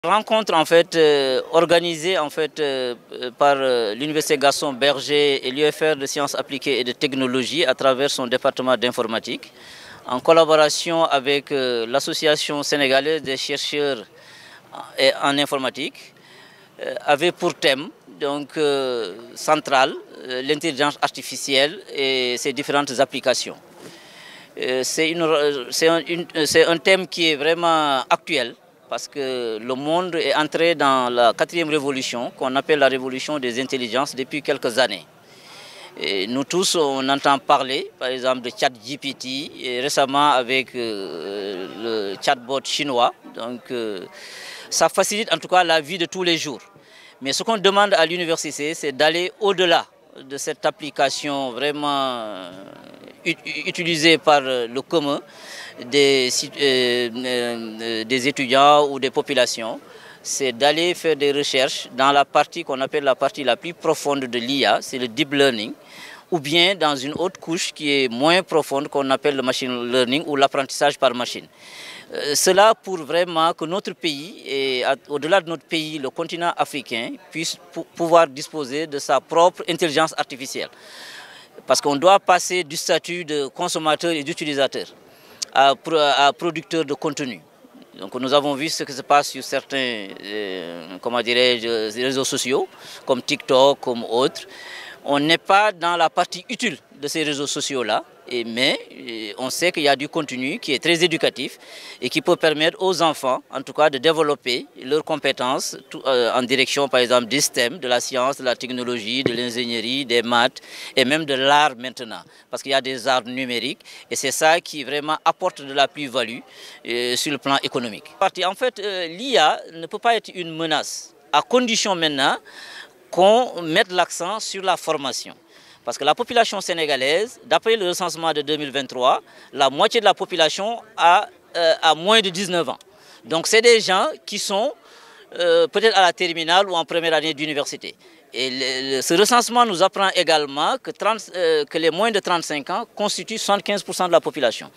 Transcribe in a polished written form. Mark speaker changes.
Speaker 1: Rencontre en fait organisée par l'Université Gaston Berger et l'UFR de sciences appliquées et de technologie à travers son département d'informatique, en collaboration avec l'Association sénégalaise des chercheurs en informatique, avait pour thème central l'intelligence artificielle et ses différentes applications. C'est un thème qui est vraiment actuel, parce que le monde est entré dans la 4e révolution, qu'on appelle la révolution des intelligences, depuis quelques années. Et nous tous, on entend parler, par exemple, de ChatGPT, et récemment avec le chatbot chinois. Donc, ça facilite en tout cas la vie de tous les jours. Mais ce qu'on demande à l'université, c'est d'aller au-delà de cette application vraiment utilisée par le commun des étudiants ou des populations. C'est d'aller faire des recherches dans la partie qu'on appelle la partie la plus profonde de l'IA, c'est le deep learning, ou bien dans une autre couche qui est moins profonde qu'on appelle le machine learning ou l'apprentissage par machine. Cela pour vraiment que notre pays, et au-delà de notre pays, le continent africain, puisse pouvoir disposer de sa propre intelligence artificielle. Parce qu'on doit passer du statut de consommateur et d'utilisateur à producteur de contenu. Donc nous avons vu ce qui se passe sur certains réseaux sociaux, comme TikTok, comme autres. On n'est pas dans la partie utile de ces réseaux sociaux-là, mais on sait qu'il y a du contenu qui est très éducatif et qui peut permettre aux enfants, en tout cas, de développer leurs compétences en direction, par exemple, des STEM, de la science, de la technologie, de l'ingénierie, des maths et même de l'art maintenant. Parce qu'il y a des arts numériques et c'est ça qui vraiment apporte de la plus-value sur le plan économique. En fait, l'IA ne peut pas être une menace, à condition maintenant qu'on mette l'accent sur la formation. Parce que la population sénégalaise, d'après le recensement de 2023, la moitié de la population a moins de 19 ans. Donc c'est des gens qui sont peut-être à la terminale ou en première année d'université. Et ce recensement nous apprend également que les moins de 35 ans constituent 75% de la population.